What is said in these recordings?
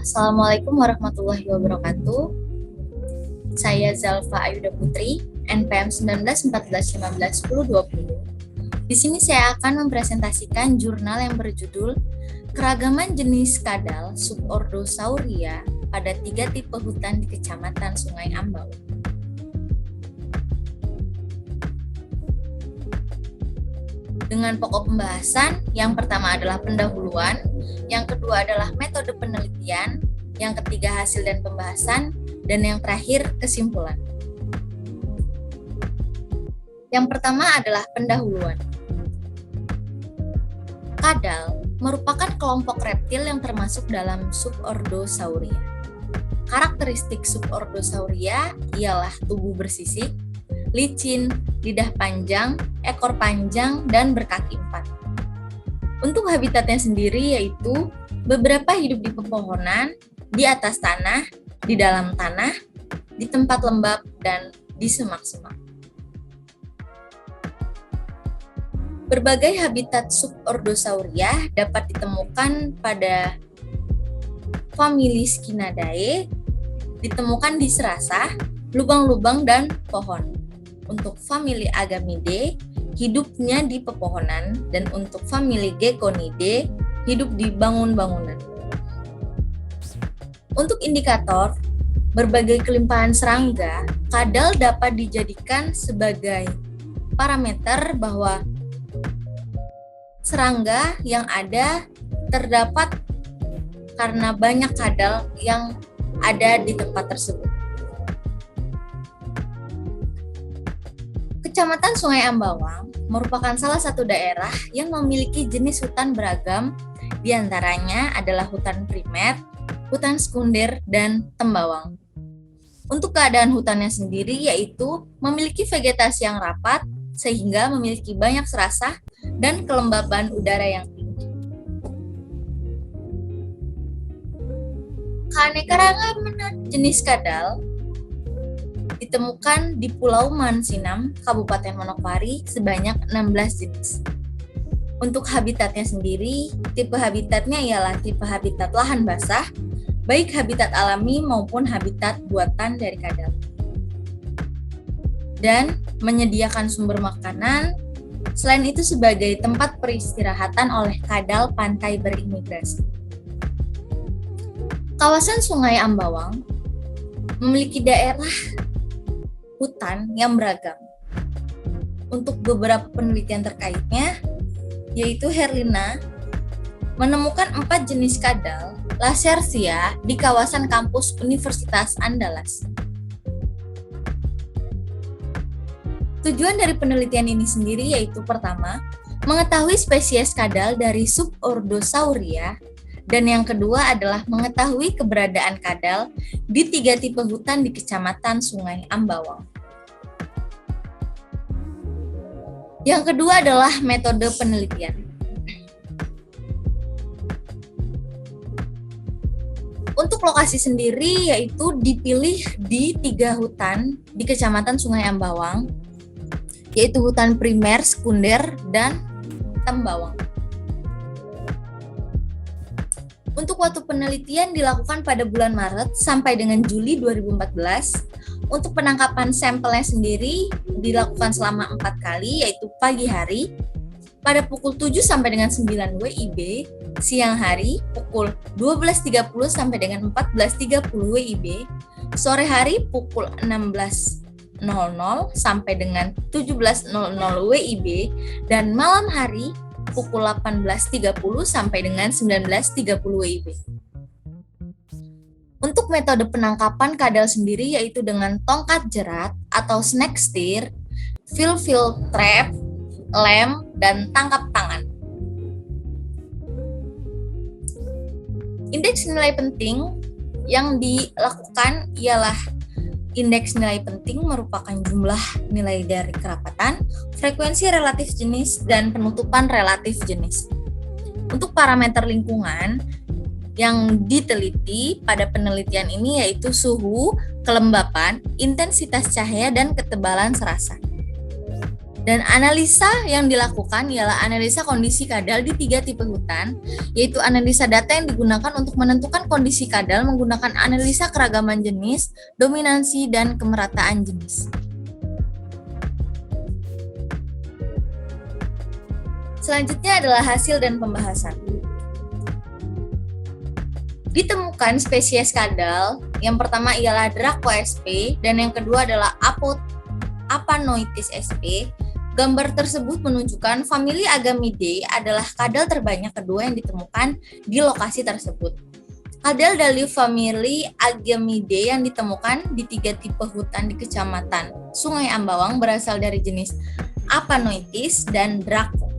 Assalamualaikum warahmatullahi wabarakatuh. Saya Zalfa Ayuda Putri, NPM 1914151020. Di sini saya akan mempresentasikan jurnal yang berjudul Keragaman Jenis Kadal Subordosauria pada 3 tipe hutan di Kecamatan Sungai Ambau. Dengan pokok pembahasan, yang pertama adalah pendahuluan, yang kedua adalah metode penelitian, yang ketiga hasil dan pembahasan, dan yang terakhir kesimpulan. Yang pertama adalah pendahuluan. Kadal merupakan kelompok reptil yang termasuk dalam Subordosauria. Karakteristik Subordosauria ialah tubuh bersisik, licin, lidah panjang, ekor panjang, dan berkaki 4. Untuk habitatnya sendiri yaitu beberapa hidup di pepohonan, di atas tanah, di dalam tanah, di tempat lembab, dan di semak-semak. Berbagai habitat Subordosauria dapat ditemukan pada famili Scinadae, ditemukan di serasah, lubang-lubang, dan pohon. Untuk famili Agamidae, hidupnya di pepohonan, dan untuk famili Gekkonidae, hidup di bangun-bangunan. Untuk indikator berbagai kelimpahan serangga, kadal dapat dijadikan sebagai parameter bahwa serangga yang ada terdapat karena banyak kadal yang ada di tempat tersebut. Kecamatan Sungai Ambawang merupakan salah satu daerah yang memiliki jenis hutan beragam, diantaranya adalah hutan primer, hutan sekunder, dan tembawang. Untuk keadaan hutannya sendiri yaitu memiliki vegetasi yang rapat sehingga memiliki banyak serasah dan kelembaban udara yang tinggi. Keanekaragaman jenis kadal ditemukan di Pulau Mansinam, Kabupaten Manokwari sebanyak 16 jenis. Untuk habitatnya sendiri, tipe habitatnya ialah tipe habitat lahan basah, baik habitat alami maupun habitat buatan dari kadal. Dan menyediakan sumber makanan, selain itu sebagai tempat peristirahatan oleh kadal pantai berimigrasi. Kawasan Sungai Ambawang memiliki daerah hutan yang beragam. Untuk beberapa penelitian terkaitnya, yaitu Herlina menemukan 4 jenis kadal Lacertia di kawasan kampus Universitas Andalas. Tujuan dari penelitian ini sendiri yaitu pertama, mengetahui spesies kadal dari Subordosauria, dan yang kedua adalah mengetahui keberadaan kadal di 3 tipe hutan di Kecamatan Sungai Ambawang. Yang kedua adalah metode penelitian. Untuk lokasi sendiri yaitu dipilih di 3 hutan di Kecamatan Sungai Ambawang, yaitu hutan primer, sekunder, dan tembawang. Untuk waktu penelitian dilakukan pada bulan Maret sampai dengan Juli 2014. Untuk penangkapan sampelnya sendiri dilakukan selama 4 kali, yaitu pagi hari pada pukul 7 sampai dengan 9 WIB, siang hari pukul 12.30 sampai dengan 14.30 WIB, sore hari pukul 16.00 sampai dengan 17.00 WIB, dan malam hari pukul 18.30 sampai dengan 19.30 WIB. Untuk metode penangkapan kadal sendiri yaitu dengan tongkat jerat atau snake steer, fill trap, lem, dan tangkap tangan. Indeks nilai penting yang dilakukan ialah indeks nilai penting merupakan jumlah nilai dari kerapatan, frekuensi relatif jenis, dan penutupan relatif jenis. Untuk parameter lingkungan yang diteliti pada penelitian ini yaitu suhu, kelembapan, intensitas cahaya, dan ketebalan serasa. Dan analisa yang dilakukan ialah analisa kondisi kadal di 3 tipe hutan, yaitu analisa data yang digunakan untuk menentukan kondisi kadal menggunakan analisa keragaman jenis, dominansi, dan kemerataan jenis. Selanjutnya adalah hasil dan pembahasan. Ditemukan spesies kadal, yang pertama ialah Draco sp dan yang kedua adalah Apanoitis sp. Gambar tersebut menunjukkan famili Agamidae adalah kadal terbanyak kedua yang ditemukan di lokasi tersebut. Kadal dari famili Agamidae yang ditemukan di 3 tipe hutan di Kecamatan Sungai Ambawang berasal dari jenis Apanoitis dan Draco.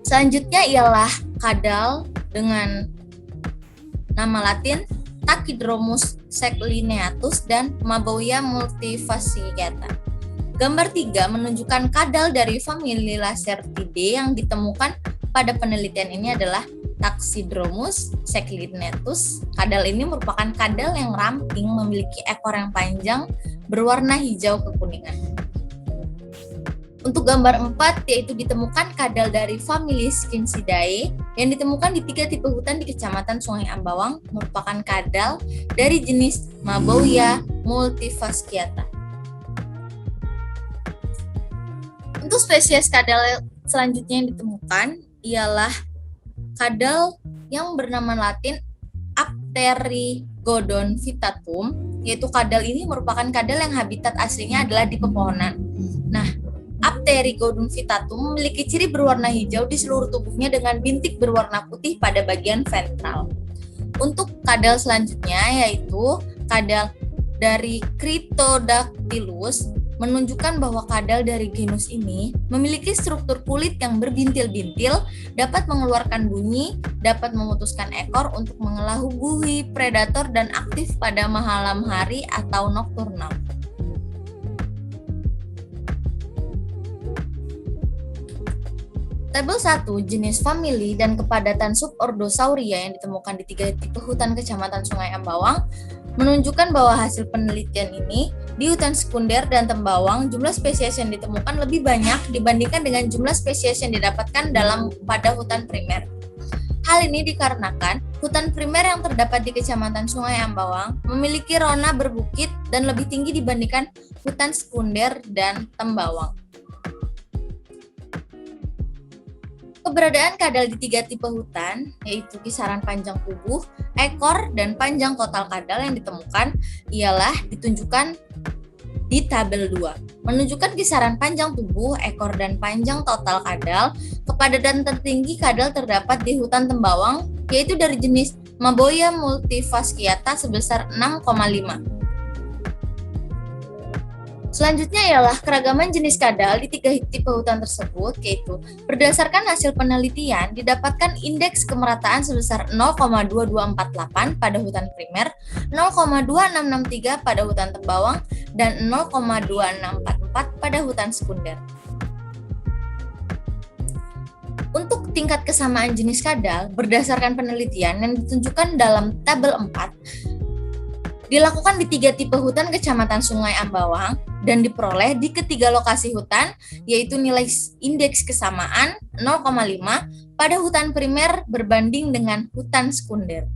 Selanjutnya ialah kadal dengan nama latin Tachydromus seclineatus dan Mabouia multifasciata. Gambar 3 menunjukkan kadal dari famili Lacertidae yang ditemukan pada penelitian ini adalah Tachydromus seclineatus. Kadal ini merupakan kadal yang ramping memiliki ekor yang panjang berwarna hijau kekuningan. Untuk gambar 4 yaitu ditemukan kadal dari famili Skincidae yang ditemukan di 3 tipe hutan di Kecamatan Sungai Ambawang merupakan kadal dari jenis Mabouia multifasciata. Untuk spesies kadal selanjutnya yang ditemukan ialah kadal yang bernama latin Apterigodon vitatum, yaitu kadal ini merupakan kadal yang habitat aslinya adalah di pepohonan. Nah, Apterigodon vitatum memiliki ciri berwarna hijau di seluruh tubuhnya dengan bintik berwarna putih pada bagian ventral. Untuk kadal selanjutnya yaitu kadal dari Critodactylus menunjukkan bahwa kadal dari genus ini memiliki struktur kulit yang berbintil-bintil, dapat mengeluarkan bunyi, dapat memutuskan ekor untuk mengelabui predator dan aktif pada malam hari atau nokturnal. Tabel 1, jenis famili dan kepadatan subordosauria yang ditemukan di 3 tipe hutan Kecamatan Sungai Ambawang menunjukkan bahwa hasil penelitian ini di hutan sekunder dan Tembawang jumlah spesies yang ditemukan lebih banyak dibandingkan dengan jumlah spesies yang didapatkan pada hutan primer. Hal ini dikarenakan hutan primer yang terdapat di Kecamatan Sungai Ambawang memiliki rona berbukit dan lebih tinggi dibandingkan hutan sekunder dan Tembawang. Keberadaan kadal di 3 tipe hutan, yaitu kisaran panjang tubuh, ekor, dan panjang total kadal yang ditemukan ialah ditunjukkan di tabel 2. Menunjukkan kisaran panjang tubuh, ekor, dan panjang total kadal, kepadatan tertinggi kadal terdapat di hutan Tembawang, yaitu dari jenis Mabouia multifasciata sebesar 6,5. Selanjutnya ialah keragaman jenis kadal di 3 tipe hutan tersebut, yaitu berdasarkan hasil penelitian didapatkan indeks kemerataan sebesar 0,2248 pada hutan primer, 0,2663 pada hutan Tembawang, dan 0,2644 pada hutan sekunder. Untuk tingkat kesamaan jenis kadal berdasarkan penelitian yang ditunjukkan dalam tabel 4, dilakukan di 3 tipe hutan Kecamatan Sungai Ambawang dan diperoleh di ketiga lokasi hutan, yaitu nilai indeks kesamaan 0,5 pada hutan primer berbanding dengan hutan sekunder.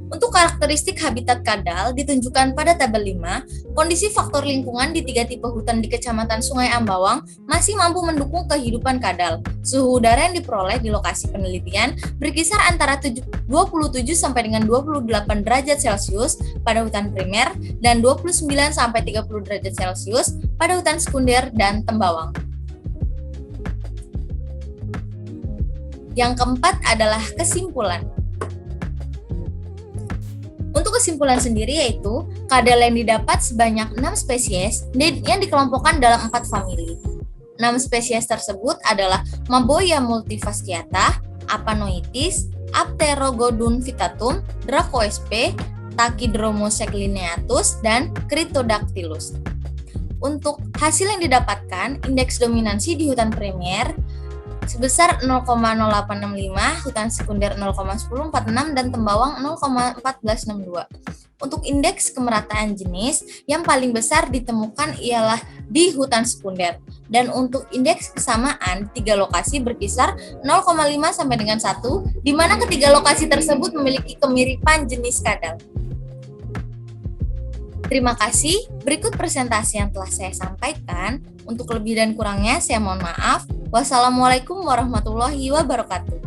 Untuk karakteristik habitat kadal ditunjukkan pada tabel 5, kondisi faktor lingkungan di 3 tipe hutan di Kecamatan Sungai Ambawang masih mampu mendukung kehidupan kadal. Suhu udara yang diperoleh di lokasi penelitian berkisar antara 27 sampai dengan 28 derajat Celcius pada hutan primer dan 29 sampai 30 derajat Celcius pada hutan sekunder dan Tembawang. Yang keempat adalah kesimpulan. Untuk kesimpulan sendiri yaitu kadal yang didapat sebanyak 6 spesies yang dikelompokkan dalam 4 famili. 6 spesies tersebut adalah Mabouia multifasciata, Apanoitis, Apterogodon vitatum, Draco sp, Tachydromus seclineatus, dan Critodactylus. Untuk hasil yang didapatkan, indeks dominansi di hutan primer sebesar 0,0865, hutan sekunder 0,1046, dan tembawang 0,1462. Untuk indeks kemerataan jenis, yang paling besar ditemukan ialah di hutan sekunder. Dan untuk indeks kesamaan, 3 lokasi berkisar 0,5 sampai dengan 1, di mana ketiga lokasi tersebut memiliki kemiripan jenis kadal. Terima kasih. Berikut presentasi yang telah saya sampaikan. Untuk lebih dan kurangnya, saya mohon maaf. Wassalamualaikum warahmatullahi wabarakatuh.